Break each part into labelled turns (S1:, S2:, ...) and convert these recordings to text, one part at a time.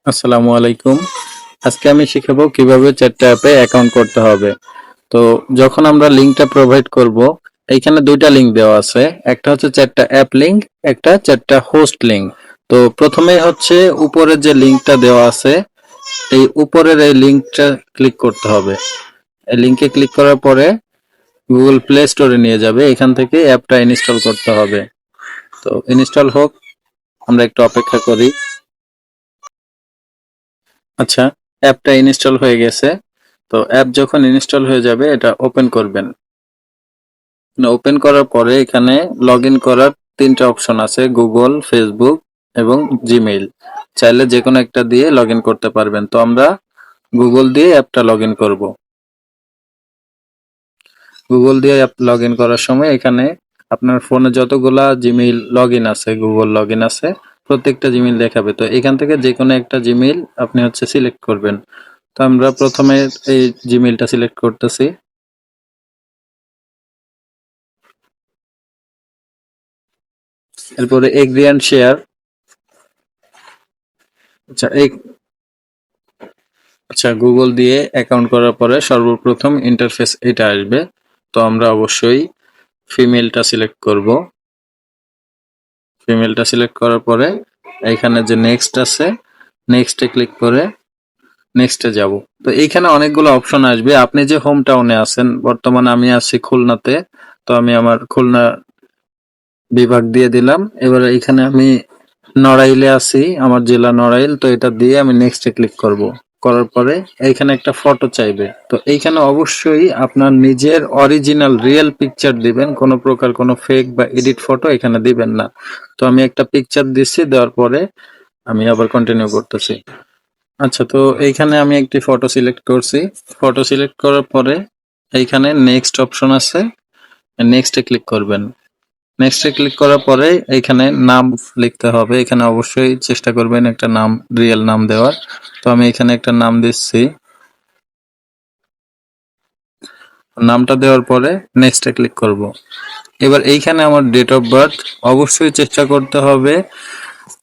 S1: আসসালামু আলাইকুম। আজকে আমি শিখাবো কিভাবে চারটা অ্যাপে অ্যাকাউন্ট করতে হবে। তো যখন আমরা লিঙ্কটা প্রোভাইড করব, এইখানে দুইটা লিঙ্ক দেওয়া আছে। একটা হচ্ছে চারটা অ্যাপ লিঙ্ক, একটা চারটা হোস্ট লিঙ্ক। তো প্রথমেই হচ্ছে উপরে যে লিঙ্কটা দেওয়া আছে, এই উপরের এই লিঙ্কটা ক্লিক করতে হবে। এই লিঙ্কে ক্লিক করার পরে গুগল প্লে স্টোরে নিয়ে যাবে। এখান থেকে অ্যাপটা ইনস্টল করতে হবে। তো ইনস্টল হোক, আমরা একটু অপেক্ষা করি। আচ্ছা, অ্যাপটা ইনস্টল হয়ে গেছে। তো অ্যাপ যখন ইনস্টল হয়ে যাবে এটা ওপেন করবেন। ওপেন করার পরে এখানে লগ ইন করার তিনটা অপশন আছে, গুগল, ফেসবুক এবং জিমেইল। চাইলে যে কোনো একটা দিয়ে লগ ইন করতে পারবেন। তো আমরা গুগল দিয়ে অ্যাপটা লগ ইন করবো। গুগল দিয়ে অ্যাপ লগ ইন করার সময় এখানে আপনার ফোনে যতগুলা জিমেইল লগ ইন আছে, গুগল লগ ইন আছে, প্রত্যেকটা জিমেইল দেখাবে। তো এখান থেকে যে কোনো একটা জিমেইল আপনি হচ্ছে সিলেক্ট করবেন। তো আমরা প্রথমে এই জিমেইলটা সিলেক্ট করতেছি। এরপরে এগ্রি অ্যান্ড শেয়ার। আচ্ছা এই আচ্ছা, গুগল দিয়ে অ্যাকাউন্ট করার পরে সর্বপ্রথম ইন্টারফেস এটা আসবে। তো আমরা অবশ্যই ফিমেলটা সিলেক্ট করব। ফিমেলটা সিলেক্ট করার পরে এইখানে যে নেক্সট আছে, নেক্সটে ক্লিক করে নেক্সটে যাব। তো এইখানে অনেকগুলো অপশন আসবে। আপনি যে হোম টাউনে আছেন, বর্তমানে আমি আছি খুলনাতে, তো আমি আমার খুলনা বিভাগ দিয়ে দিলাম। এবারে এখানে আমি নড়াইলে আছি, আমার জেলা নড়াইল। তো এটা দিয়ে আমি নেক্সটে ক্লিক করব। করার পরে এইখানে একটা ফটো চাইবে। তো এইখানে অবশ্যই আপনার নিজের অরিজিনাল রিয়েল পিকচার দিবেন, কোনো প্রকার কোনো ফেক বা এডিট ফটো এখানে দিবেন না। তো আমি একটা পিকচার দিচ্ছি, দেওয়ার পরে আমি আবার কন্টিনিউ করতেছি। আচ্ছা, তো এইখানে আমি একটি ফটো সিলেক্ট করছি। ফটো সিলেক্ট করার পরে এইখানে নেক্সট অপশন আছে, নেক্সটে ক্লিক করবেন। নেক্সটে ক্লিক করার পরে এইখানে নাম লিখতে হবে। এখানে অবশ্যই চেষ্টা করবেন একটা নাম, রিয়েল নাম দেওয়ার। তো আমি এখানে একটা নাম দিচ্ছি। নামটা দেওয়ার পরে নেক্সটে ক্লিক করব। এবার এইখানে আমার ডেট অফ বার্থ অবশ্যই চেষ্টা করতে হবে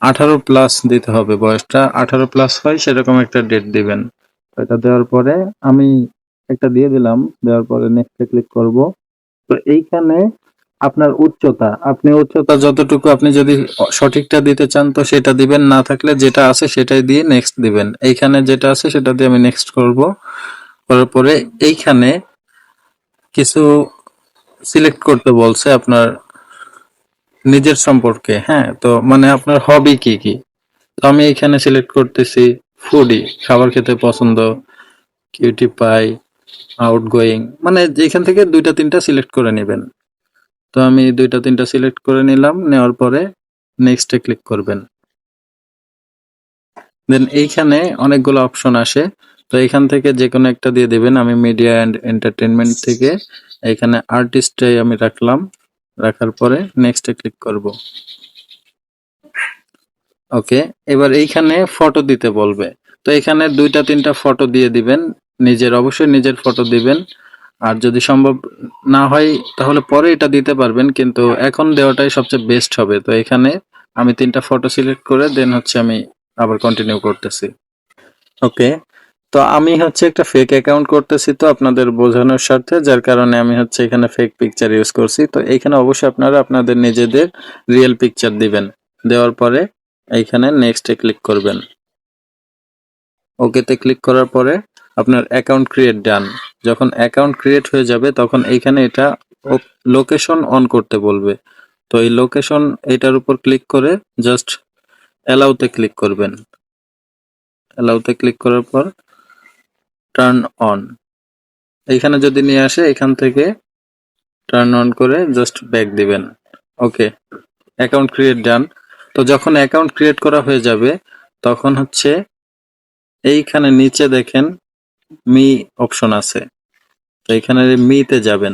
S1: 18+ দিতে হবে। বয়সটা 18+ হয় সেরকম একটা ডেট দিবেন। এটা দেওয়ার পরে আমি একটা দিয়ে দিলাম। দেওয়ার পরে নেক্সটে ক্লিক করব। তো এইখানে আপনার উচ্চতা, আপনি উচ্চতা যতটুকু আপনি যদি সঠিকটা দিতে চান তো সেটা দিবেন, না থাকলে যেটা আছে সেটাই দিয়ে নেক্সট দিবেন। এইখানে যেটা আছে সেটা দিয়ে আমি নেক্সট করব। করার পরে এইখানে কিছু সিলেক্ট করতে বলছে আপনার নিজের সম্পর্কে। হ্যাঁ, তো মানে আপনার হবি কি কি। তো আমি এখানে সিলেক্ট করতেছি ফুডি, খাবার খেতে পছন্দ, কিউটি পাই, আউটগোয়িং, মানে যেখান থেকে দুইটা তিনটা সিলেক্ট করে নেবেন। তো আমি দুইটা তিনটা সিলেক্ট করে নিলাম। নেওয়ার পরে নেক্সটে ক্লিক করবেন। দেন এইখানে অনেকগুলো অপশন আসে। তো এখান থেকে যে কোনো একটা দিয়ে দিবেন। আমি মিডিয়া অ্যান্ড এন্টারটেনমেন্ট থেকে এখানে আর্টিস্টটাই আমি রাখলাম। রাখার পরে নেক্সটে ক্লিক করব। ওকে, এবার এইখানে ফটো দিতে বলবে। তো এখানে দুইটা তিনটা ফটো দিয়ে দিবেন। নিজের, অবশ্যই নিজের ফটো দিবেন। আর যদি সম্ভব না হয় তাহলে পরে এটা দিতে পারবেন, কিন্তু এখন দেওয়াটাই সবচেয়ে বেস্ট হবে। তো এখানে আমি তিনটা ফটো সিলেক্ট করে দেন হচ্ছে আমি আবার কন্টিনিউ করতেছি। ওকে, তো আমি হচ্ছে একটা ফেক অ্যাকাউন্ট করতেছি তো আপনাদের বোঝানোর স্বার্থে, যার কারণে আমি হচ্ছে এখানে ফেক পিকচার ইউজ করছি। তো এইখানে অবশ্যই আপনারা আপনাদের নিজেদের রিয়েল পিকচার দিবেন। দেওয়ার পরে এইখানে নেক্সটে ক্লিক করবেন। ওকেতে ক্লিক করার পরে আপনার অ্যাকাউন্ট ক্রিয়েট ডান। যখন অ্যাকাউন্ট ক্রিয়েট হয়ে যাবে তখন এইখানে এটা লোকেশন অন করতে বলবে। তো এই লোকেশন এটার উপর ক্লিক করে জাস্ট অ্যালাউতে ক্লিক করবেন। অ্যালাউতে ক্লিক করার পর টার্ন অন, এইখানে যদি নিয়ে আসে এখান থেকে টার্ন অন করে জাস্ট ব্যাক দিবেন। ওকে, অ্যাকাউন্ট ক্রিয়েট ডান। তো যখন অ্যাকাউন্ট ক্রিয়েট করা হয়ে যাবে তখন হচ্ছে এইখানে নিচে দেখেন মি অপশন আছে। তো এখানে মিতে যাবেন।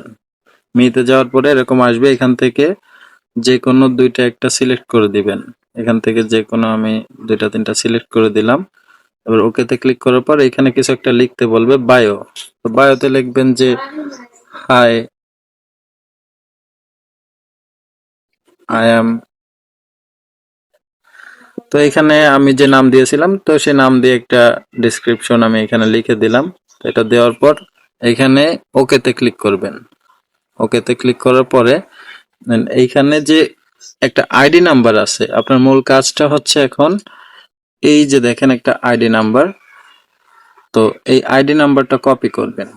S1: মিতে যাওয়ার পরে এরকম আসবে। এখান থেকে যে কোনো দুইটা একটা সিলেক্ট করে দিবেন। এখান থেকে যে কোনো আমি দুইটা তিনটা সিলেক্ট করে দিলাম। এবার ওকেতে ক্লিক করার পর এখানে কিছু একটা লিখতে বলবে বায়ো। তো বায়োতে লিখবেন যে হাই, আই অ্যাম তো এখানে আমি যে নাম দিয়েছিলাম, তো সেই নাম দিয়ে একটা ডেসক্রিপশন আমি এখানে লিখে দিলাম। তো এটা দেওয়ার পর এখানে ওকেতে ক্লিক করবেন। ওকেতে ক্লিক করার পরে then এইখানে যে একটা আইডি নাম্বার আছে, আপনার মূল কাজটা হচ্ছে এখন এই যে দেখেন একটা আইডি নাম্বার, তো এই আইডি নাম্বারটা কপি করবেন।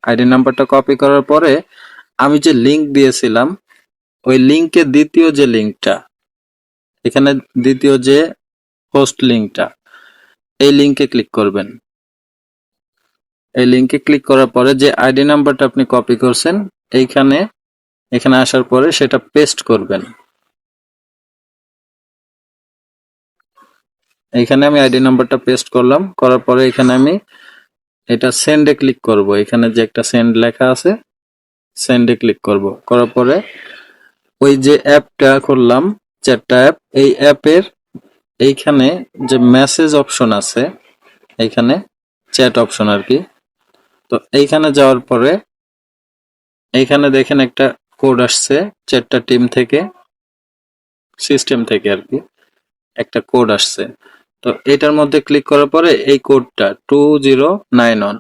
S1: আইডি নাম্বারটা কপি করার পরে আমি যে লিংক দিয়েছিলাম, ওই লিংকে দ্বিতীয় যে লিংকটা, এখানে দ্বিতীয় যে পোস্ট লিংকটা, এই লিংকে ক্লিক করবেন। এই লিংকে ক্লিক করার পরে যে আইডি নাম্বারটা আপনি কপি করছেন, এইখানে এখানে আসার পরে সেটা পেস্ট করবেন। এখানে আমি আইডি নাম্বারটা পেস্ট করলাম, করার পরে এখানে আমি এটা সেন্ডে ক্লিক করব। এখানে যে একটা সেন্ড লেখা আছে, সেন্ডে ক্লিক করব। করার পরে ওই যে অ্যাপটা করলাম, চ্যাটটা অ্যাপ, এই অ্যাপের এইখানে যে মেসেজ অপশন আছে, এইখানে চ্যাট অপশন আর কি, তো এইখানে যাওয়ার পরে এইখানে দেখেন একটা কোড আসছে চ্যাটটা টিম থেকে, সিস্টেম থেকে আর কি একটা কোড আসছে। তো এটার মধ্যে ক্লিক করার পরে এই কোডটা 2091,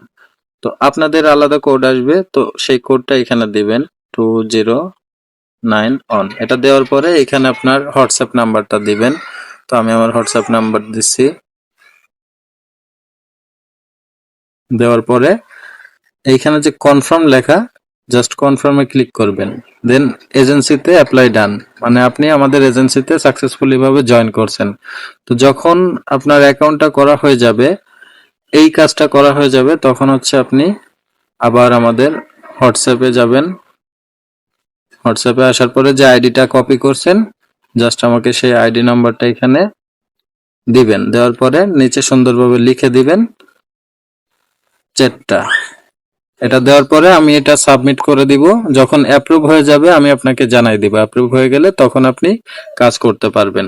S1: তো আপনাদের আলাদা কোড আসবে, তো সেই কোডটা এখানে দিবেন 2091। এটা দেওয়ার পরে এখানে আপনার হোয়াটসঅ্যাপ নাম্বারটা দিবেন। তো আমি আমার হোয়াটসঅ্যাপ নাম্বার দিচ্ছি। দেওয়ার পরে এইখানে যে কনফার্ম লেখা, জাস্ট কনফার্মে ক্লিক করবেন। দেন এজেন্সিতে অ্যাপ্লাই ডান, মানে আপনি আমাদের এজেন্সিতে সাকসেসফুলি ভাবে জয়েন করছেন। তো যখন আপনার অ্যাকাউন্টটা করা হয়ে যাবে, এই কাজটা করা হয়ে যাবে, তখন হচ্ছে আপনি আবার আমাদের হোয়াটসঅ্যাপে যাবেন। হোয়াটসঅ্যাপে আসার পরে যে আইডিটা কপি করছেন, জাস্ট আমাকে সেই আইডি নাম্বারটা এখানে দিবেন। দেওয়ার পরে নিচে সুন্দরভাবে লিখে দিবেন চ্যাটটা। এটা দেওয়ার পরে আমি এটা সাবমিট করে দিব। যখন অ্যাপ্রুভ হয়ে যাবে আমি আপনাকে জানাই দিব। অ্যাপ্রুভ হয়ে গেলে তখন আপনি কাজ করতে পারবেন।